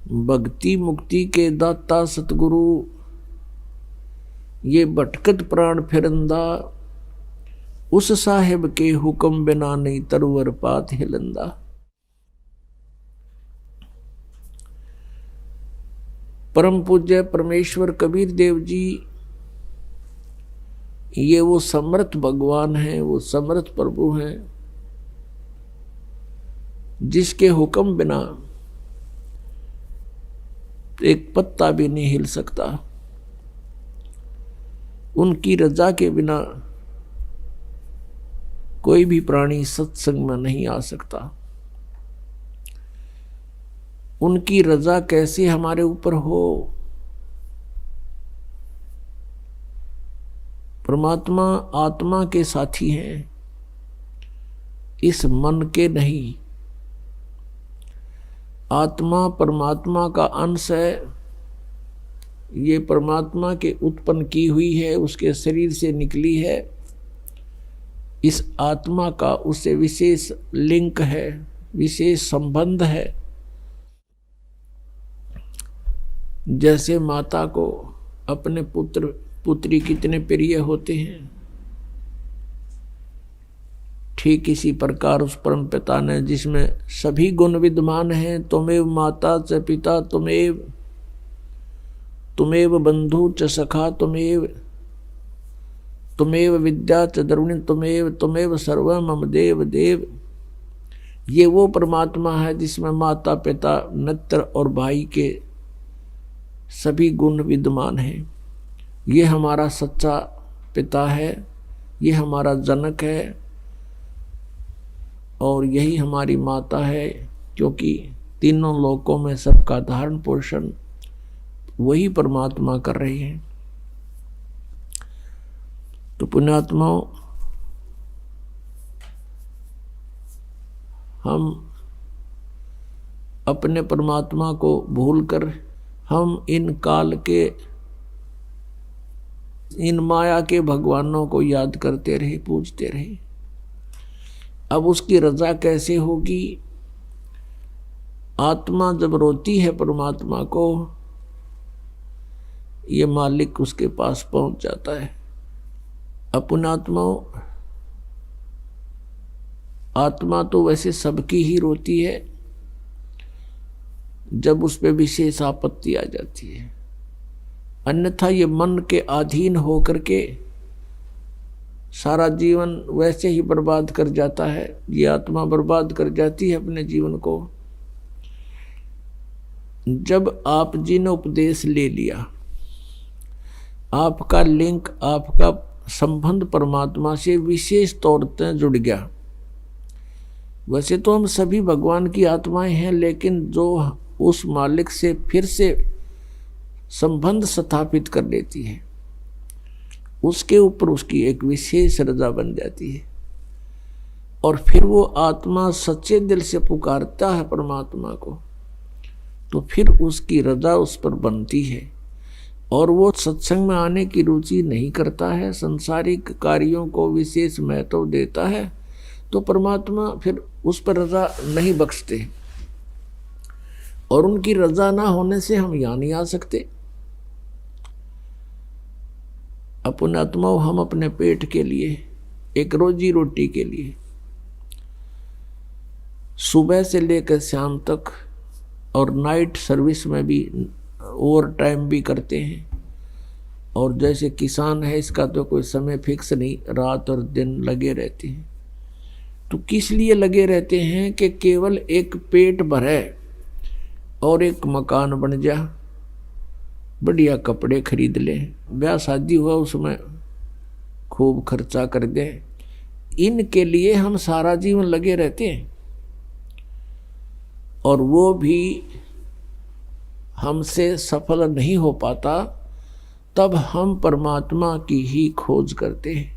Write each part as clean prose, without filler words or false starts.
भक्ति मुक्ति के दाता सतगुरु, ये भटकत प्राण फिरंदा, उस साहिब के हुक्म बिना नहीं तरवर पात हिलंदा। परम पूज्य परमेश्वर कबीर देव जी, ये वो समर्थ भगवान हैं, वो समर्थ प्रभु हैं, जिसके हुक्म बिना एक पत्ता भी नहीं हिल सकता, उनकी रजा के बिना कोई भी प्राणी सत्संग में नहीं आ सकता। उनकी रजा कैसे हमारे ऊपर हो? परमात्मा आत्मा के साथी हैं, इस मन के नहीं। आत्मा परमात्मा का अंश है, ये परमात्मा के उत्पन्न की हुई है, उसके शरीर से निकली है। इस आत्मा का उससे विशेष लिंक है, विशेष संबंध है। जैसे माता को अपने पुत्र पुत्री कितने प्रिय होते हैं, ठीक इसी प्रकार उस परम पिता ने, जिसमें सभी गुण विद्यमान हैं, तुमेव माता च पिता तुमेव बंधु च सखा तुमेव विद्या च द्रविणी तुमेव सर्व मम देव देव। ये वो परमात्मा है जिसमें माता पिता मित्र और भाई के सभी गुण विद्यमान हैं। ये हमारा सच्चा पिता है, ये हमारा जनक है और यही हमारी माता है, क्योंकि तीनों लोकों में सबका धारण पोषण वही परमात्मा कर रहे हैं। तो पुण्यात्माओं, हम अपने परमात्मा को भूलकर हम इन काल के, इन माया के भगवानों को याद करते रहे, पूजते रहे। अब उसकी रजा कैसे होगी? आत्मा जब रोती है परमात्मा को, ये मालिक उसके पास पहुंच जाता है। अपनात्माओं, आत्मा तो वैसे सबकी ही रोती है जब उस पे विशेष आपत्ति आ जाती है, अन्यथा ये मन के अधीन होकर के सारा जीवन वैसे ही बर्बाद कर जाता है। ये आत्मा बर्बाद कर जाती है अपने जीवन को। जब आप जी ने उपदेश ले लिया, आपका लिंक, आपका संबंध परमात्मा से विशेष तौर पर जुड़ गया। वैसे तो हम सभी भगवान की आत्माएं हैं, लेकिन जो उस मालिक से फिर से संबंध स्थापित कर लेती है, उसके ऊपर उसकी एक विशेष रजा बन जाती है। और फिर वो आत्मा सच्चे दिल से पुकारता है परमात्मा को, तो फिर उसकी रजा उस पर बनती है। और वो सत्संग में आने की रुचि नहीं करता है, संसारिक कार्यों को विशेष महत्व देता है, तो परमात्मा फिर उस पर रजा नहीं बख्शते। और उनकी रजा ना होने से हम यहाँ नहीं आ सकते। अपने आत्माओं, हम अपने पेट के लिए, एक रोजी रोटी के लिए सुबह से लेकर शाम तक और नाइट सर्विस में भी ओवर टाइम भी करते हैं। और जैसे किसान है, इसका तो कोई समय फिक्स नहीं, रात और दिन लगे रहते हैं। तो किस लिए लगे रहते हैं? कि केवल एक पेट भरे और एक मकान बन जा, बढ़िया कपड़े खरीद ले, ब्याह शादी हुआ उसमें खूब खर्चा कर दे। इनके लिए हम सारा जीवन लगे रहते हैं और वो भी हमसे सफल नहीं हो पाता। तब हम परमात्मा की ही खोज करते हैं।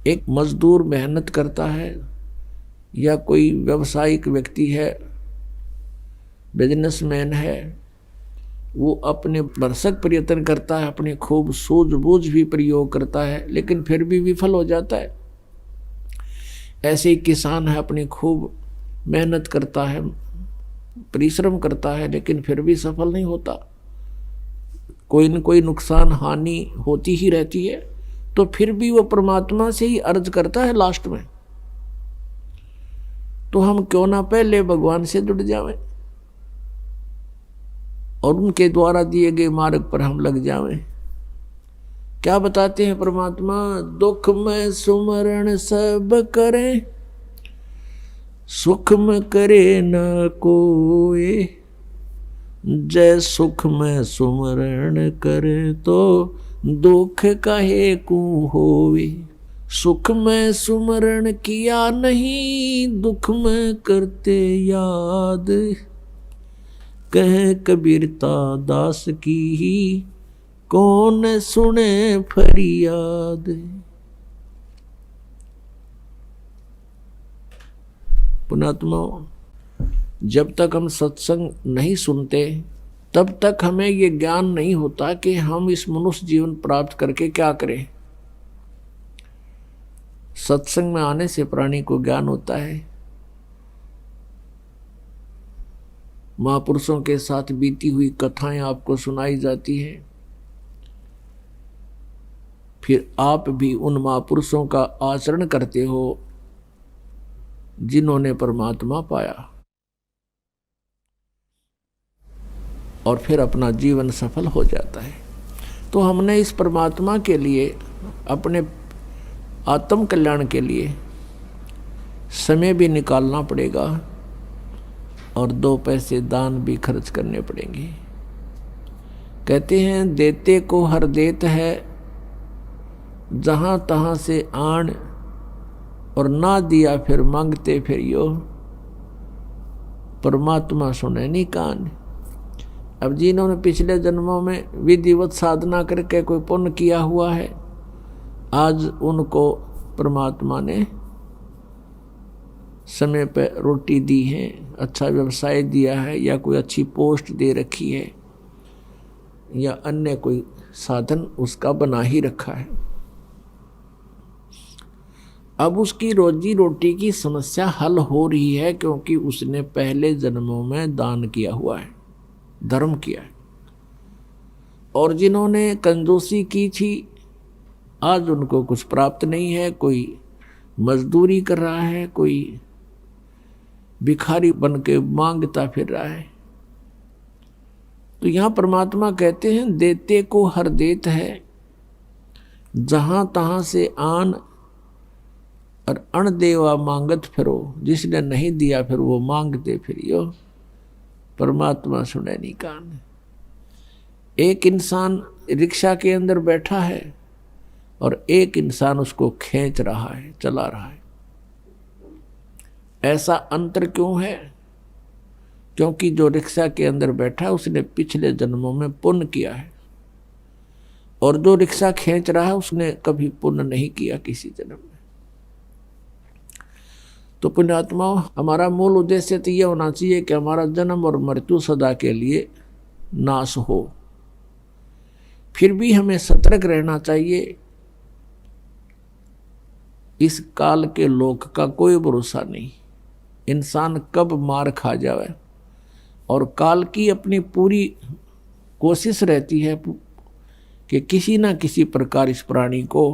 एक मजदूर मेहनत करता है या कोई व्यावसायिक व्यक्ति है, बिजनेसमैन है, वो अपने भरसक प्रयत्न करता है, अपनी खूब सूझबूझ भी प्रयोग करता है, लेकिन फिर भी विफल हो जाता है। ऐसे ही किसान है, अपनी खूब मेहनत करता है, परिश्रम करता है लेकिन फिर भी सफल नहीं होता, कोई न कोई नुकसान हानि होती ही रहती है, तो फिर भी वो परमात्मा से ही अर्ज करता है लास्ट में। तो हम क्यों ना पहले भगवान से जुड़ जावें और उनके द्वारा दिए गए मार्ग पर हम लग जावें। क्या बताते हैं परमात्मा? दुख में सुमरण सब करें, सुख में करे न कोई। जय सुख में सुमरण करे तो दुख काहे को होवे। सुख में सुमरण किया नहीं, दुख में करते याद। कह कबीरता दास की ही, कौन सुने फरियाद। पुणात्मा, जब तक हम सत्संग नहीं सुनते तब तक हमें ये ज्ञान नहीं होता कि हम इस मनुष्य जीवन प्राप्त करके क्या करें। सत्संग में आने से प्राणी को ज्ञान होता है। महापुरुषों के साथ बीती हुई कथाएं आपको सुनाई जाती हैं, फिर आप भी उन महापुरुषों का आचरण करते हो जिन्होंने परमात्मा पाया, और फिर अपना जीवन सफल हो जाता है। तो हमने इस परमात्मा के लिए, अपने आत्म कल्याण के लिए समय भी निकालना पड़ेगा और 2 पैसे दान भी खर्च करने पड़ेंगे। कहते हैं देते को हर देत है, जहाँ तहाँ से आन, और ना दिया फिर मांगते फिर यो, परमात्मा सुने नहीं कान। अब जिन्होंने पिछले जन्मों में विधिवत साधना करके कोई पुण्य किया हुआ है, आज उनको परमात्मा ने समय पर रोटी दी है, अच्छा व्यवसाय दिया है, या कोई अच्छी पोस्ट दे रखी है, या अन्य कोई साधन उसका बना ही रखा है। अब उसकी रोजी रोटी की समस्या हल हो रही है, क्योंकि उसने पहले जन्मों में दान किया हुआ है, धर्म किया है। और जिन्होंने कंजूसी की थी, आज उनको कुछ प्राप्त नहीं है। कोई मजदूरी कर रहा है, कोई भिखारी बन के मांगता फिर रहा है। तो यहाँ परमात्मा कहते हैं देते को हर देत है, जहां तहां से आन, और अण देवा मांगत फिरो। जिसने नहीं दिया फिर वो मांगते फिरियो, परमात्मा सुने नहीं कान। एक इंसान रिक्शा के अंदर बैठा है और एक इंसान उसको खींच रहा है, चला रहा है। ऐसा अंतर क्यों है? क्योंकि जो रिक्शा के अंदर बैठा है उसने पिछले जन्मों में पुण्य किया है, और जो रिक्शा खींच रहा है उसने कभी पुण्य नहीं किया किसी जन्म में। तो पुण्यात्मा, हमारा मूल उद्देश्य तो ये होना चाहिए कि हमारा जन्म और मृत्यु सदा के लिए नाश हो। फिर भी हमें सतर्क रहना चाहिए। इस काल के लोक का कोई भरोसा नहीं, इंसान कब मार खा जाए। और काल की अपनी पूरी कोशिश रहती है कि किसी ना किसी प्रकार इस प्राणी को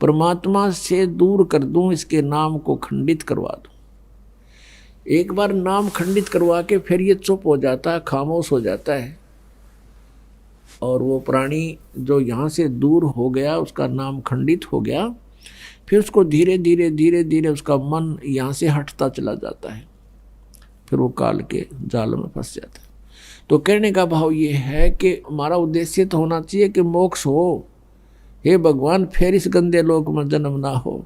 परमात्मा से दूर कर दूं, इसके नाम को खंडित करवा दूं। एक बार नाम खंडित करवा के फिर ये चुप हो जाता है, खामोश हो जाता है, और वो प्राणी जो यहाँ से दूर हो गया, उसका नाम खंडित हो गया, फिर उसको धीरे धीरे धीरे धीरे उसका मन यहाँ से हटता चला जाता है, फिर वो काल के जाल में फंस जाता है। तो कहने का भाव ये है कि हमारा उद्देश्य तो होना चाहिए कि मोक्ष हो। हे भगवान, फिर इस गंदे लोक में जन्म ना हो।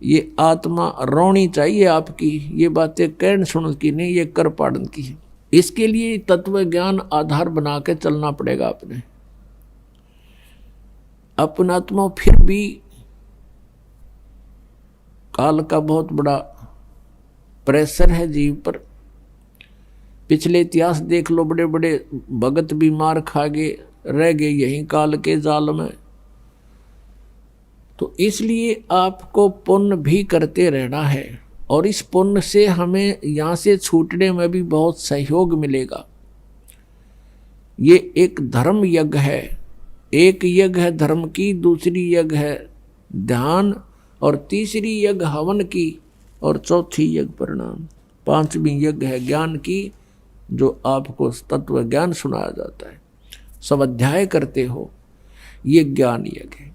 ये आत्मा रोनी चाहिए आपकी। ये बातें कहन सुन की नहीं, ये कर पाड़न की है। इसके लिए तत्व ज्ञान आधार बना के चलना पड़ेगा अपने। अपना आत्मा फिर भी काल का बहुत बड़ा प्रेशर है जीव पर। पिछले इतिहास देख लो, बड़े बड़े भगत भी मार खा गए, रह गए यहीं काल के जाल में। तो इसलिए आपको पुण्य भी करते रहना है, और इस पुण्य से हमें यहाँ से छूटने में भी बहुत सहयोग मिलेगा। ये एक धर्म यज्ञ है, एक यज्ञ है धर्म की, दूसरी यज्ञ है ध्यान, और तीसरी यज्ञ हवन की, और चौथी यज्ञ प्रणाम, पांचवी यज्ञ है ज्ञान की, जो आपको तत्व ज्ञान सुनाया जाता है, सब अध्याय करते हो, ये ज्ञान यज्ञ है।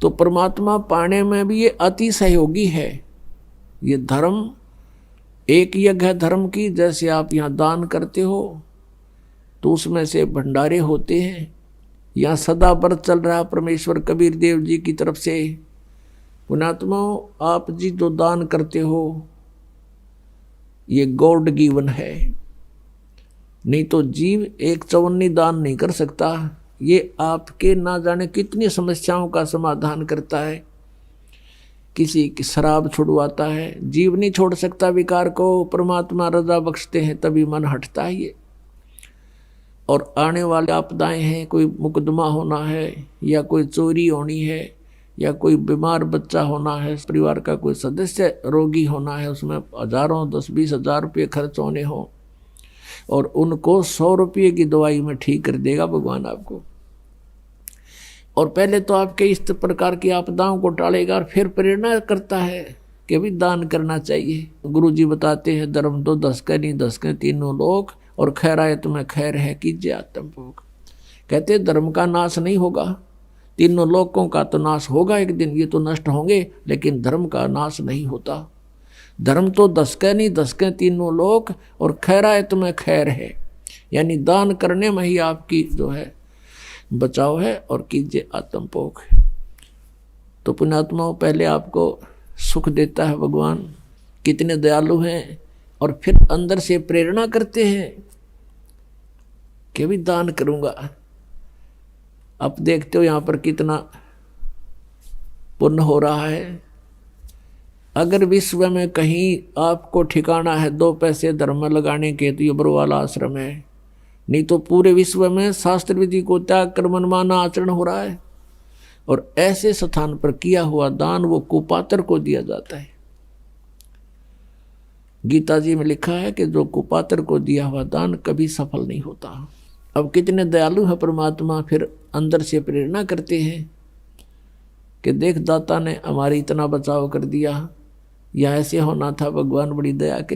तो परमात्मा पाने में भी ये अति सहयोगी है। ये धर्म एक यज्ञ है धर्म की, जैसे आप यहाँ दान करते हो तो उसमें से भंडारे होते हैं। यहाँ सदा व्रत चल रहा परमेश्वर कबीर देव जी की तरफ से, पुण्यात्माओं आप जी जो दान करते हो ये गॉड गिवन है, नहीं तो जीव एक चवन्नी दान नहीं कर सकता। ये आपके ना जाने कितनी समस्याओं का समाधान करता है, किसी की शराब छुड़वाता है, जीव नहीं छोड़ सकता विकार को, परमात्मा रजा बख्शते हैं तभी मन हटता है ये। और आने वाले आपदाएं हैं, कोई मुकदमा होना है, या कोई चोरी होनी है, या कोई बीमार बच्चा होना है, परिवार का कोई सदस्य रोगी होना है, उसमें हजारों 10-20 हजार रुपये खर्च होने हो, और उनको 100 रुपये की दवाई में ठीक कर देगा भगवान आपको। और पहले तो आपके इस प्रकार की आपदाओं को टालेगा, और फिर प्रेरणा करता है कि भी दान करना चाहिए। गुरु जी बताते हैं धर्म तो 10 के नहीं 10 के तीनों लोग, और खैर आए तुम्हें खैर है कीजिए आत्मभोग। कहते धर्म का नाश नहीं होगा, तीनों लोकों का तो नाश होगा एक दिन, ये तो नष्ट होंगे, लेकिन धर्म का नाश नहीं होता। धर्म तो 10 के नहीं 10 के तीनों लोक, और खैर आए तुम्हें खैर है, यानी दान करने में ही आपकी जो है बचाव है, और कीजिए आत्मभोग। तो पुण्यात्माओं पहले आपको सुख देता है भगवान, कितने दयालु हैं, और फिर अंदर से प्रेरणा करते हैं कि भी दान करूंगा। अब देखते हो यहाँ पर कितना पुण्य हो रहा है। अगर विश्व में कहीं आपको ठिकाना है 2 पैसे धर्म में लगाने के, तो ये बरवाला आश्रम है। नहीं तो पूरे विश्व में शास्त्र विधि को त्याग कर मनमाना आचरण हो रहा है, और ऐसे स्थान पर किया हुआ दान वो कुपात्र को दिया जाता है। गीता जी में लिखा है कि जो कुपात्र को दिया हुआ दान कभी सफल नहीं होता। अब कितने दयालु है परमात्मा, फिर अंदर से प्रेरणा करते हैं कि देख दाता ने हमारी इतना बचाव कर दिया, या ऐसे होना था, भगवान बड़ी दया करी।